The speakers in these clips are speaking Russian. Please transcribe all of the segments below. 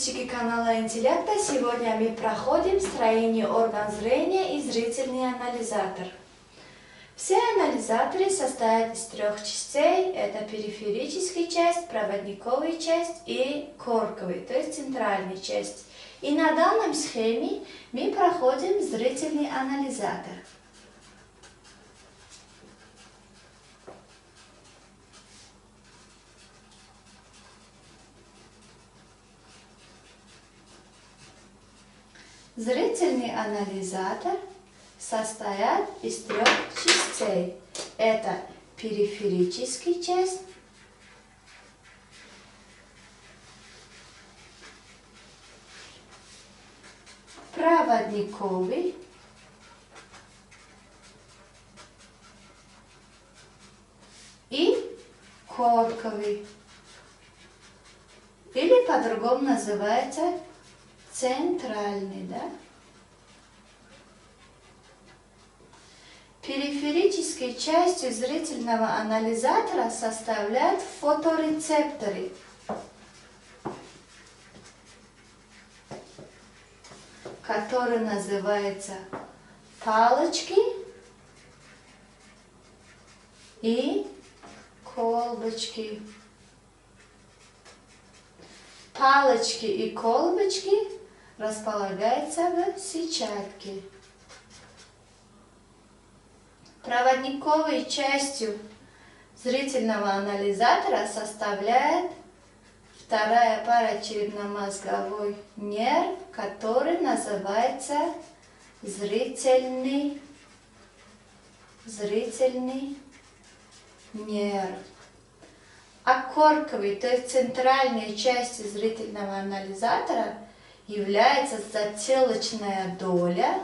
подписчики канала Интеллекта, сегодня мы проходим строение орган зрения и зрительный анализатор. Все анализаторы состоят из трех частей. Это периферическая часть, проводниковая часть и корковая, то есть центральная часть. И на данном схеме мы проходим зрительный анализатор. Зрительный анализатор состоит из трех частей. Это периферическая часть, проводниковый и корковый, или по-другому называется центральный, да? Периферической частью зрительного анализатора составляют фоторецепторы, которые называются палочки и колбочки. Палочки и колбочки располагаются в сетчатке. Проводниковой частью зрительного анализатора составляет вторая пара черепно-мозговой нерв, который называется зрительный нерв. А корковой, то есть центральной частью зрительного анализатора, является затылочная доля,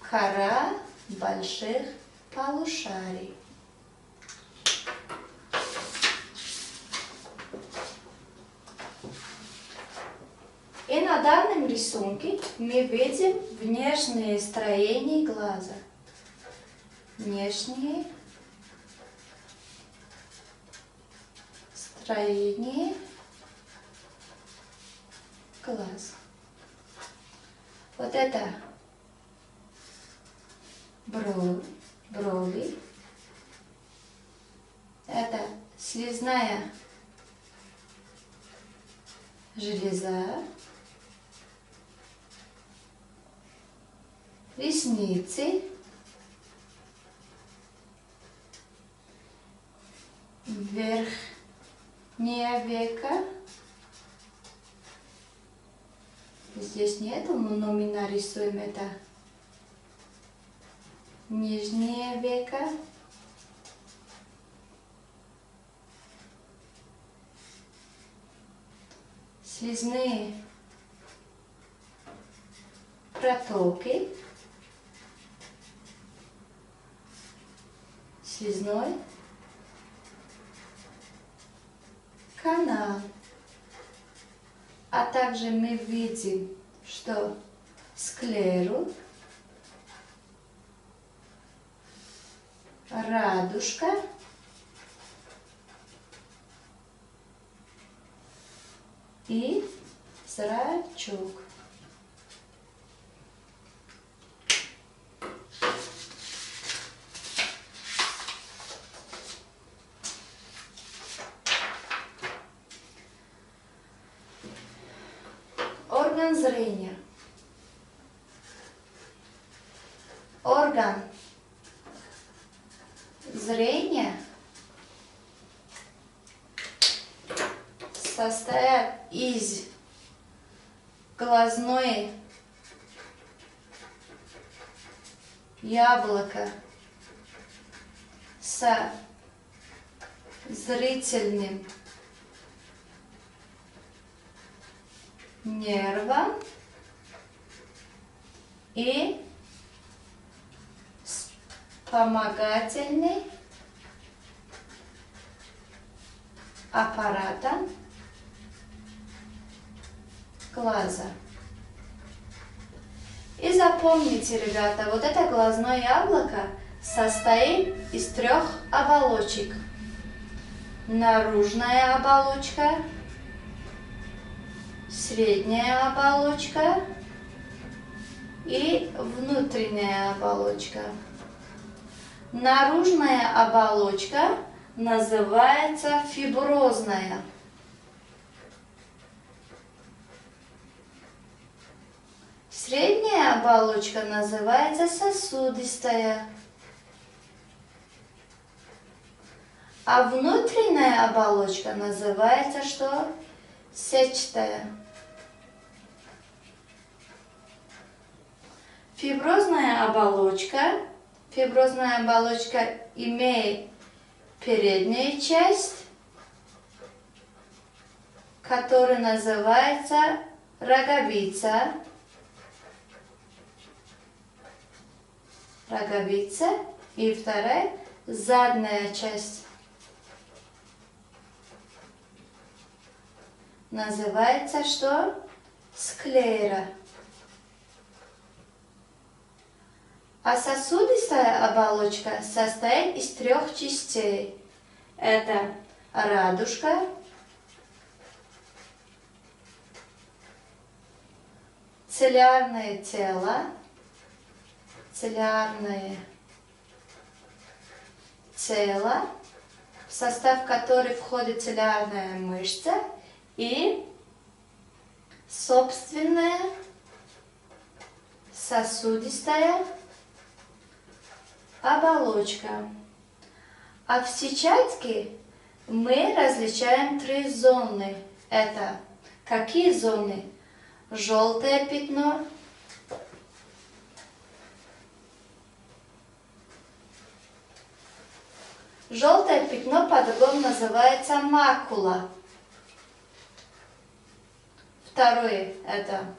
кора больших полушарий. И на данном рисунке мы видим внешнее строение глаза. Внешнее строение глаз. Вот это брови. Это слизная железа. Ресницы. Верхнее веко. Здесь нету, но мы нарисуем это. Нижнее веко. Слизные протоки. Слизной канал. А также мы видим, что склеру, радужка и зрачок. Орган зрения. Орган зрения состоит из глазной яблока с зрительным нервом и вспомогательным аппаратом глаза. И запомните, ребята, вот это глазное яблоко состоит из трех оболочек. Наружная оболочка, средняя оболочка и внутренняя оболочка. Наружная оболочка называется фиброзная. Средняя оболочка называется сосудистая. А внутренняя оболочка называется что? Сетчатая. Фиброзная оболочка имеет переднюю часть, которая называется роговица. И вторая задняя часть называется что? Склера. А сосудистая оболочка состоит из 3 частей. Это радужка, целлярное тело, в состав которой входит целлярная мышца и собственная сосудистая оболочка. А в сетчатке мы различаем 3 зоны. Это какие зоны? Желтое пятно, желтое пятно по-другому называется макула. Второе – это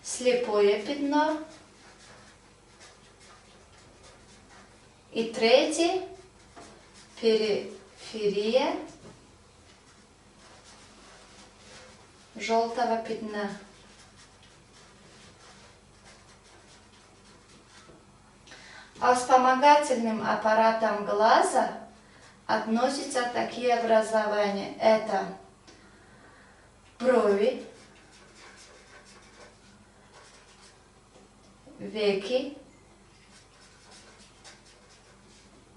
слепое пятно. И третье – периферия желтого пятна. А вспомогательным аппаратом глаза относятся такие образования. Это брови, веки,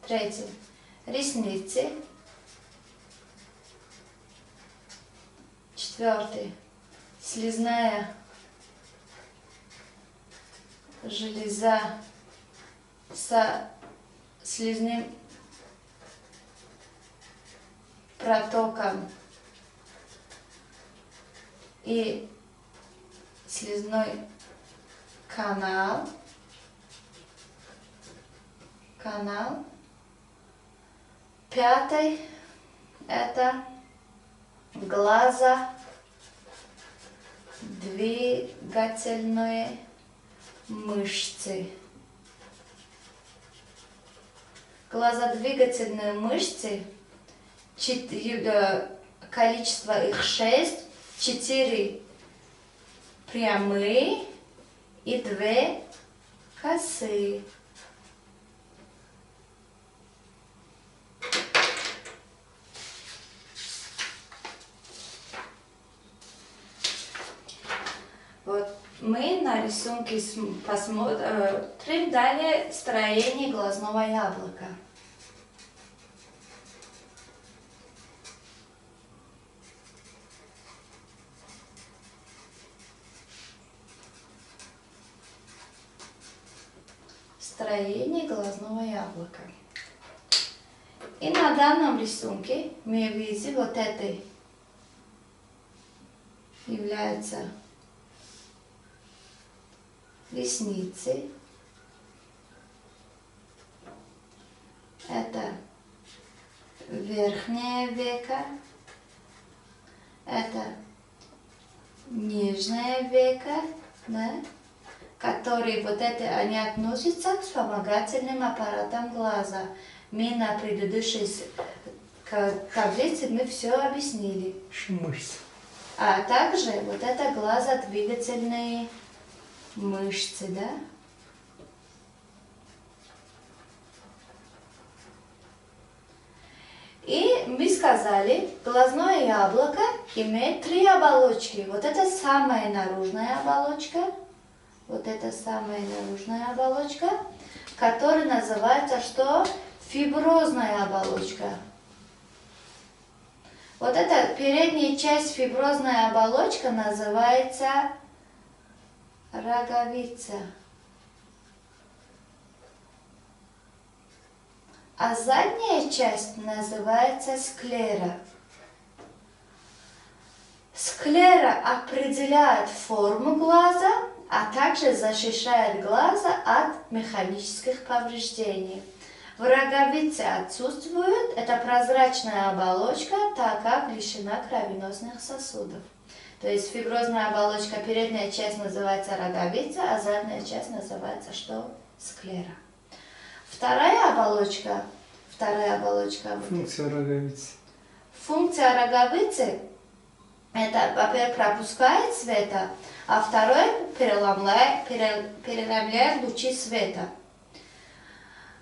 третье – ресницы, четвертое – слизная железа со слизным протоком и слизной канал. Пятый – это глазодвигательные мышцы. Глазодвигательные мышцы, количество их 6, 4 прямые и 2 косые. Вот мы на рисунке посмотрим далее строение глазного яблока. Строение глазного яблока. И на данном рисунке мы видим вот это является ресницы. Это верхняя века. Это нижняя века, да? Которые вот это, они относятся к вспомогательным аппаратам глаза. Мы на предыдущей таблице мы все объяснили. А также вот это глазодвигательные мышцы, да? мы сказали, глазное яблоко имеет 3 оболочки. Вот это самая наружная оболочка. Вот это самая наружная оболочка, которая называется что? Фиброзная оболочка. Вот эта передняя часть фиброзная оболочка называется роговица. А задняя часть называется склера. Склера определяет форму глаза, а также защищает глаза от механических повреждений. В роговице отсутствует эта прозрачная оболочка, так как лишена кровеносных сосудов. То есть фиброзная оболочка, передняя часть называется роговица, а задняя часть называется что? Склера. Вторая оболочка. Функция роговицы. Функция роговицы это, во-первых, пропускает света, а второе переломляет лучи света.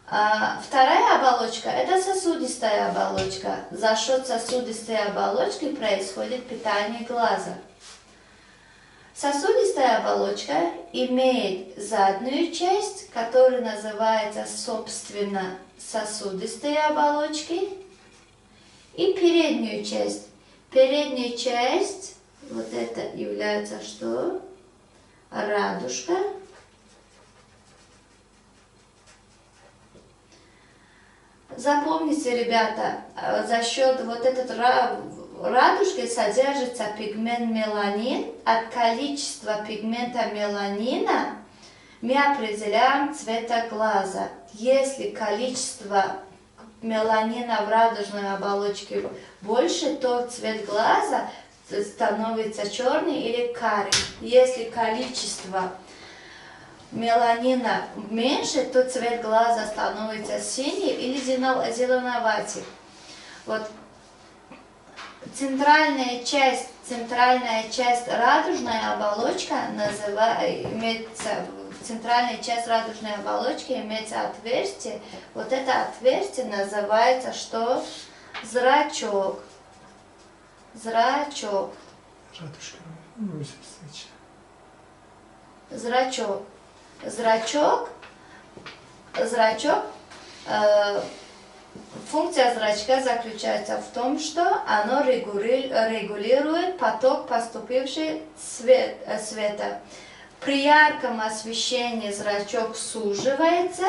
Вторая оболочка это сосудистая оболочка. За счет сосудистой оболочки происходит питание глаза. Сосудистая оболочка имеет заднюю часть, которая называется собственно сосудистой оболочкой, и переднюю часть. Передняя часть, вот это является что? Радужка. Запомните, ребята, за счет вот этой радужки содержится пигмент меланин. От количества пигмента меланина мы определяем цвет глаза. Если количество меланина в радужной оболочке больше, то цвет глаза становится черный или карий. Если количество меланина меньше, то цвет глаза становится синий или зеленоватый. Вот центральная часть радужной оболочки центральная часть радужной оболочки имеется отверстие. Вот это отверстие называется что? Зрачок. Зрачок. Зрачок. Функция зрачка заключается в том, что оно регулирует поток поступившего света. При ярком освещении зрачок суживается,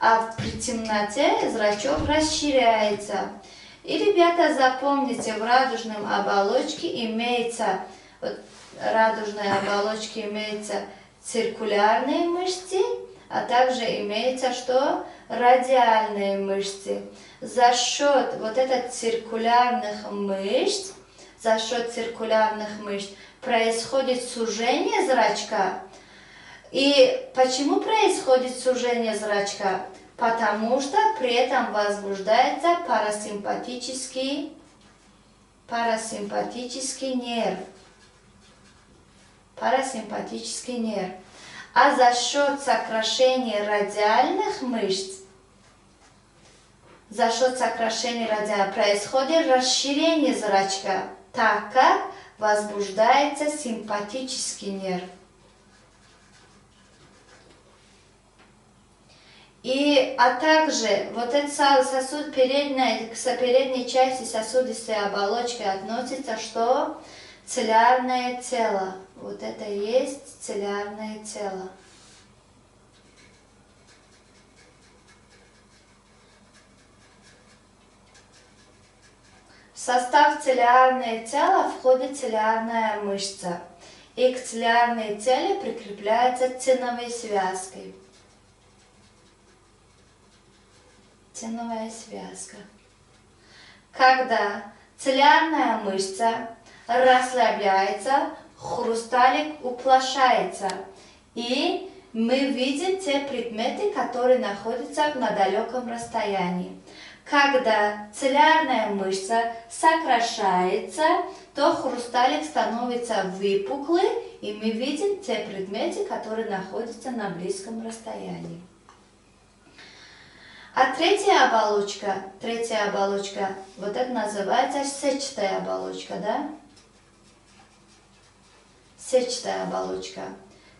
а при темноте зрачок расширяется. И, ребята, запомните, в радужной оболочке имеется циркулярные мышцы, а также имеется что? Радиальные мышцы. За счет вот этих циркулярных мышц, происходит сужение зрачка. И почему происходит сужение зрачка? Потому что при этом возбуждается парасимпатический нерв. А за счет сокращения радиальных мышц, происходит расширение зрачка, так как возбуждается симпатический нерв. А также вот этот сосуд к передней части сосудистой оболочки относится что? Целлярное тело. Вот это и есть целлярное тело. В состав целлярного тела входит целлярная мышца. И к целлярной теле прикрепляется ценовой связкой. Ценовая связка. Когда целлярная мышца расслабляется, хрусталик уплощается, и мы видим те предметы, которые находятся на далеком расстоянии. Когда целлярная мышца сокращается, то хрусталик становится выпуклый, и мы видим те предметы, которые находятся на близком расстоянии. А третья оболочка, вот это называется сетчатая оболочка, да? Сетчатая оболочка.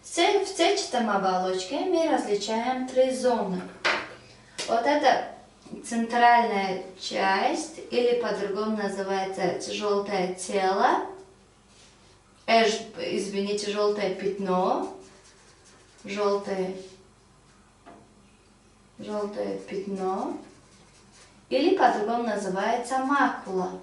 В сетчатой оболочке мы различаем три зоны. Вот это центральная часть, или по-другому называется желтое тело, желтое пятно, желтое пятно, или по-другому называется макула.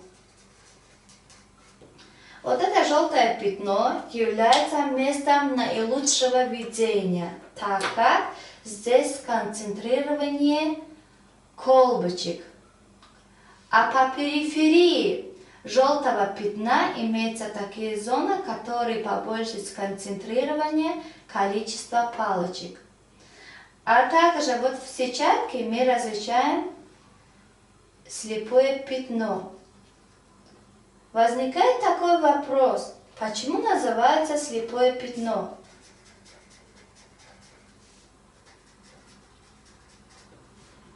Вот это желтое пятно является местом наилучшего видения, так как здесь сконцентрирование колбочек. А по периферии желтого пятна имеются такие зоны, которые побольше сконцентрирование количества палочек. А также вот в сетчатке мы различаем слепое пятно. Возникает такой вопрос, почему называется слепое пятно?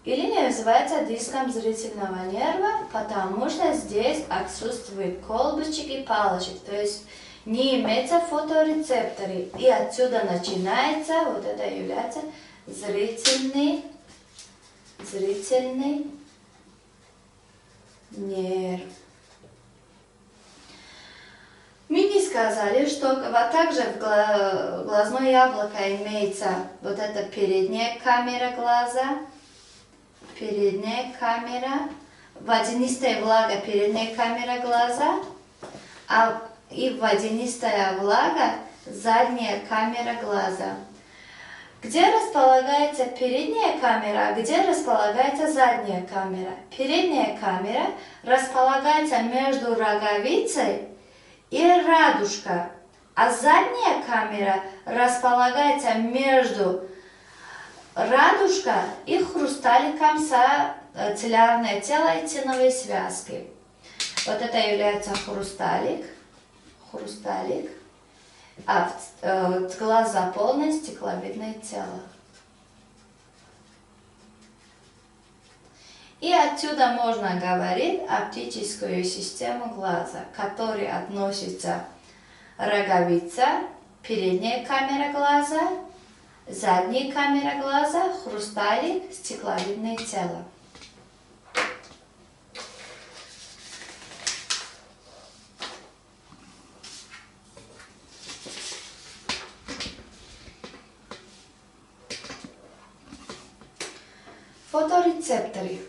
Или называется диском зрительного нерва, потому что здесь отсутствует колбочек и палочек, то есть не имеется фоторецепторы. И отсюда начинается, вот это является зрительный нерв. Мы не сказали, что вот также в глазное яблоко имеется вот эта передняя камера глаза, водянистая влага, передняя камера глаза, и водянистая влага, задняя камера глаза. Где располагается передняя камера, а где располагается задняя камера? Передняя камера располагается между роговицей и радужка, а задняя камера располагается между радужка и хрусталиком цилиарное тело и теновой связки. Вот это является хрусталик, а глаз заполнен стекловидное тело. И отсюда можно говорить оптическую систему глаза, к которой относится роговица, передняя камера глаза, задняя камера глаза, хрусталик, стекловидное тело. Фоторецепторы.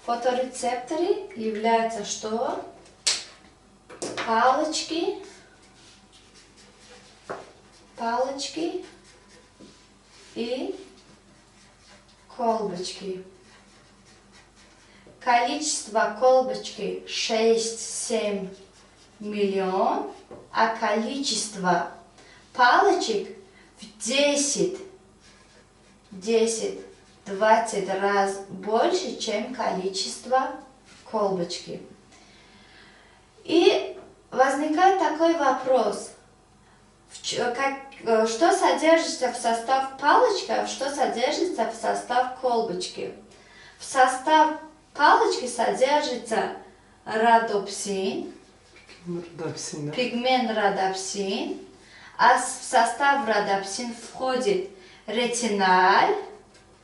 Фоторецепторы являются что? Палочки и колбочки. Количество колбочки 6-7 миллион, а количество палочек в 10-20 раз больше, чем количество колбочки. И возникает такой вопрос, что содержится в состав палочки, а что содержится в состав колбочки. В состав палочки содержится родопсин, пигмент родопсин, а в состав родопсин входит ретиналь.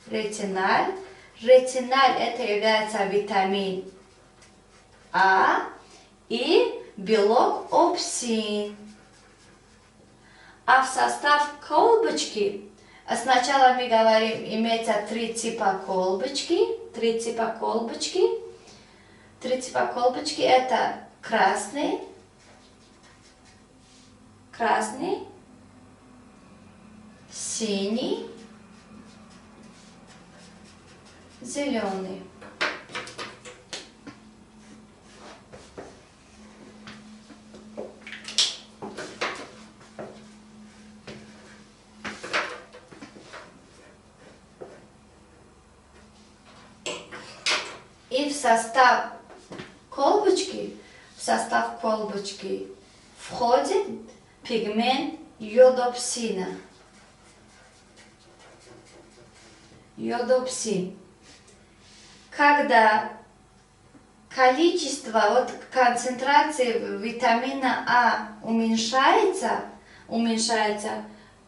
Ретиналь это является витамин А и белок опсин. А в состав колбочки, сначала мы говорим, имеется три типа колбочки. Три типа колбочки это красный, синий, зеленый. И в состав колбочки входит пигмент йодопсина. Йодопсин. Когда количество, вот концентрации витамина А уменьшается,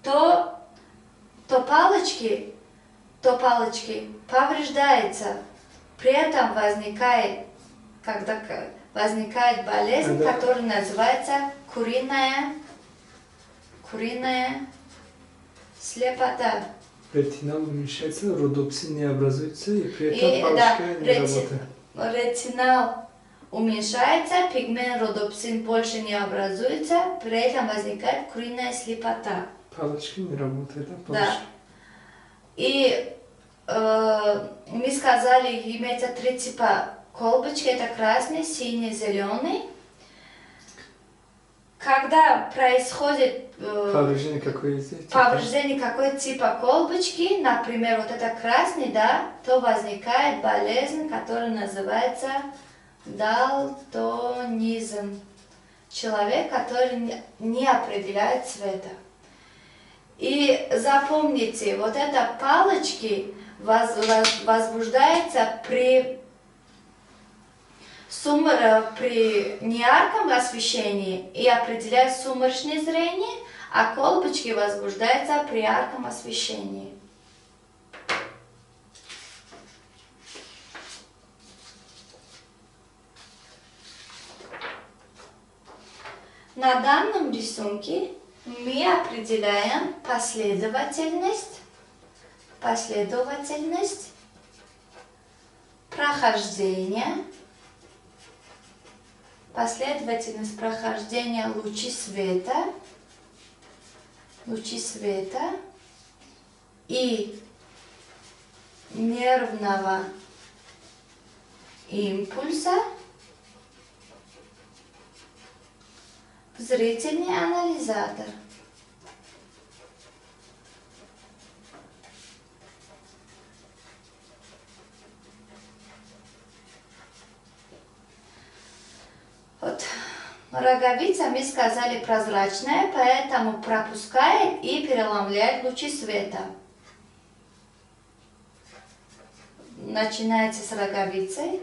то палочки повреждаются. При этом возникает болезнь, которая называется куриная слепота. Ретинал уменьшается, родопсин не образуется, и при этом палочка не работает. Ретинал уменьшается, пигмент родопсин больше не образуется, при этом возникает куриная слепота. Палочка не работает, да? Палочка. Да. И мы сказали, имеется 3 типа колбочки, это красный, синий, зеленый. Когда происходит повреждение какой типа колбочки, например, вот это красный, да, то возникает болезнь, которая называется дальтонизм. Человек, который не определяет цвета. И запомните, вот это палочки возбуждается при неярком освещении и определяет сумеречное зрение, а колбочки возбуждаются при ярком освещении. На данном рисунке мы определяем последовательность прохождения, последовательность прохождения лучей света и нервного импульса в зрительный анализатор. Вот. Роговица, мы сказали, прозрачная, поэтому пропускает и преломляет лучи света. Начинается с роговицы.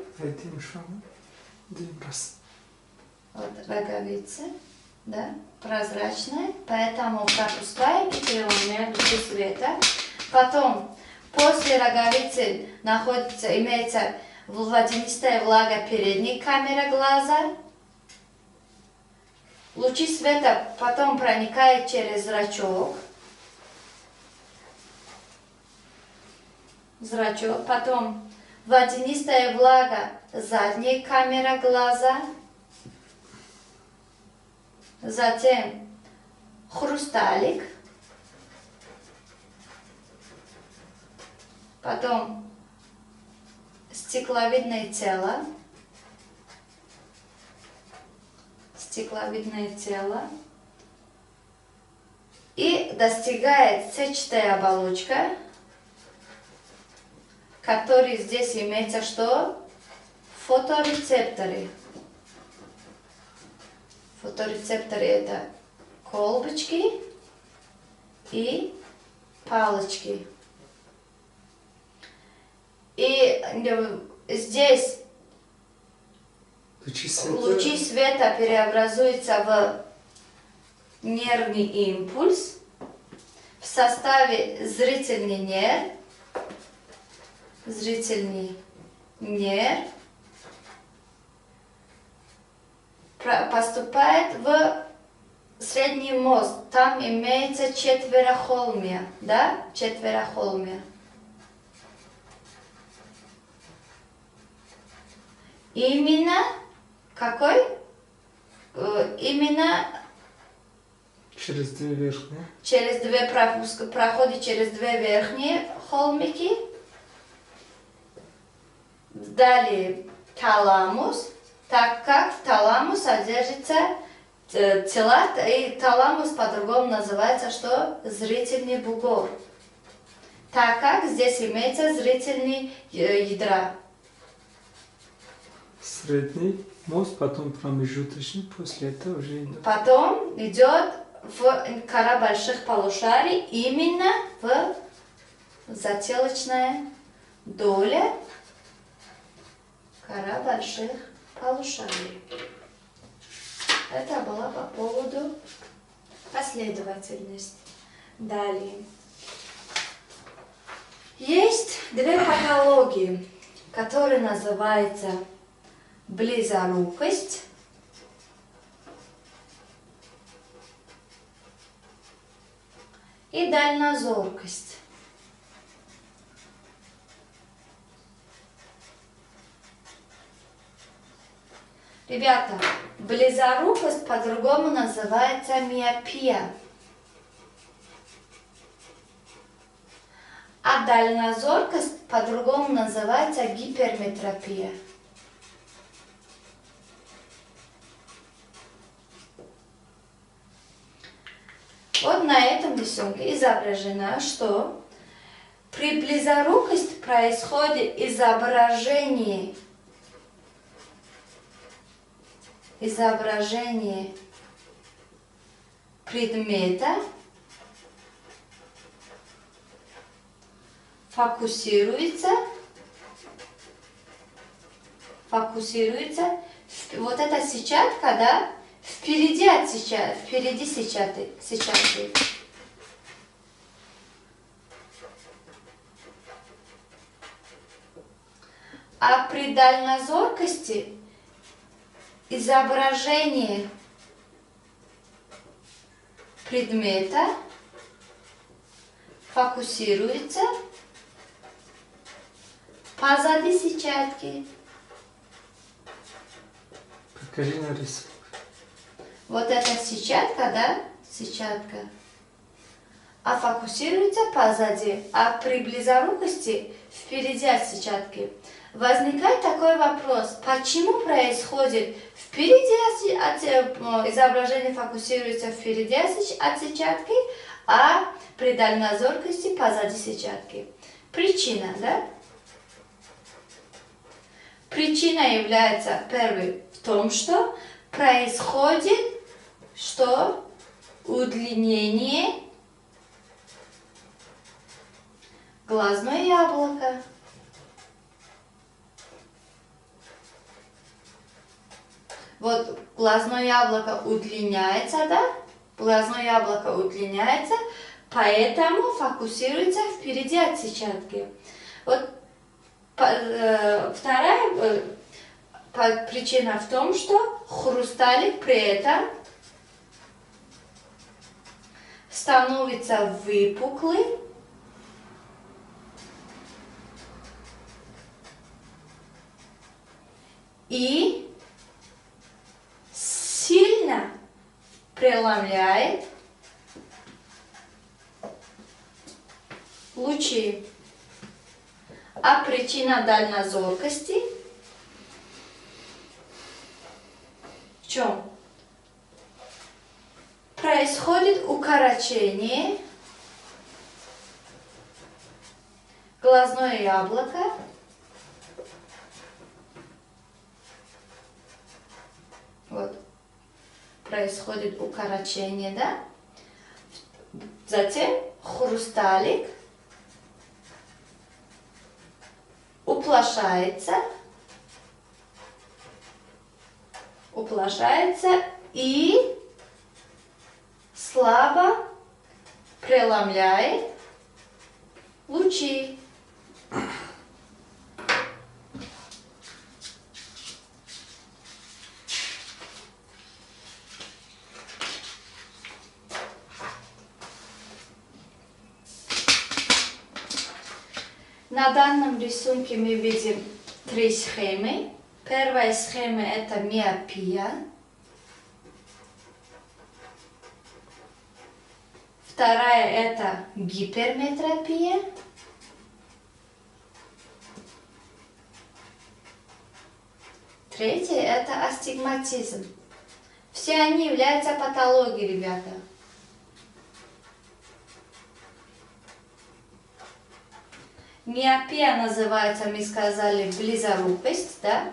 Вот роговица, да, прозрачная, поэтому пропускает и преломляет лучи света. Потом, после роговицы имеется водянистая влага передней камеры глаза. Лучи света потом проникают через зрачок. Потом водянистая влага задней камеры глаза. Затем хрусталик. Потом стекловидное тело. И достигает сетчатая оболочка, который здесь имеется что? Фоторецепторы. Фоторецепторы это колбочки и палочки. И здесь лучи света преобразуются в нервный импульс в составе зрительный нерв поступает в средний мозг. Там имеется четверохолмие, да? Четверохолмие. Именно какой? Именно через 2 верхние. Проходит через 2 верхние холмики. Далее таламус, так как в таламус содержится тела, и таламус по-другому называется что? Зрительный бугор. Так как здесь имеется зрительный ядра. Средний мозг, потом промежуточный, после этого уже идет. Потом идет в кора больших полушарий, именно в затылочная доля кора больших полушарий. Это было по поводу последовательности. Далее. Есть две патологии, которые называются близорукость и дальнозоркость. Ребята, близорукость по-другому называется миопия. А дальнозоркость по-другому называется гиперметропия. Вот на этом рисунке изображено, что при близорукости происходит изображение предмета, фокусируется вот эта сетчатка, да, впереди сетчатки. А при дальнозоркости изображение предмета фокусируется позади сетчатки. Покажи на рисунок. Вот эта сетчатка, да, сетчатка, а фокусируется позади, а при близорукости впереди от сетчатки. Возникает такой вопрос, почему происходит впереди изображение фокусируется впереди от сетчатки, а при дальнозоркости позади сетчатки? Причина, да? Причина является, первый, в том, что происходит удлинение глазное яблоко. Вот глазное яблоко удлиняется, да? Глазное яблоко удлиняется, поэтому фокусируется впереди от сетчатки. Вот вторая причина в том, что хрусталик при этом становится выпуклый и сильно преломляет лучи. А причина дальнозоркости в чем? Происходит укорочение глазное яблоко вот. Происходит укорочение, да? Затем хрусталик уплощается и слабо преломляет лучи. На данном рисунке мы видим три схемы. Первая схема это миопия. Вторая это гиперметропия. Третья это астигматизм. Все они являются патологией, ребята. Миопия называется, мы сказали, близорукость, да?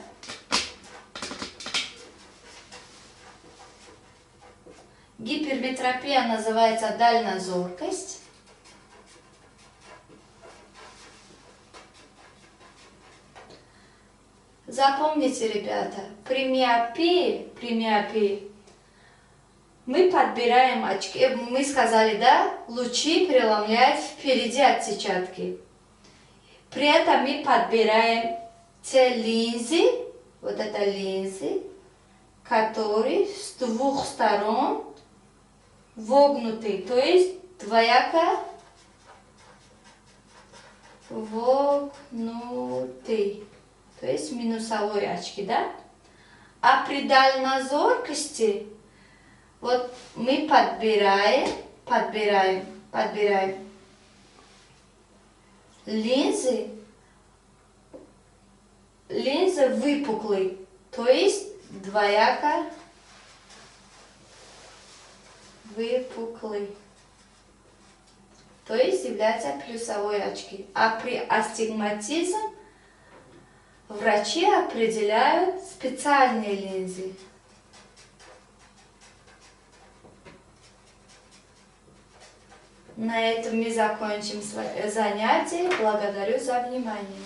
Гиперметропия Метропия называется дальнозоркость. Запомните, ребята, при миопии мы подбираем очки. Мы сказали, да, лучи преломляют впереди от сетчатки. При этом мы подбираем те линзы, вот это линзы, которые с двух сторон вогнуты, то есть двояко вогнуты, то есть минусовые очки, да? А при дальнозоркости вот мы подбираем линзы выпуклые, то есть двояко выпуклый, то есть являются плюсовые очки. А при астигматизме врачи определяют специальные линзы. На этом мы закончим свое занятие. Благодарю за внимание.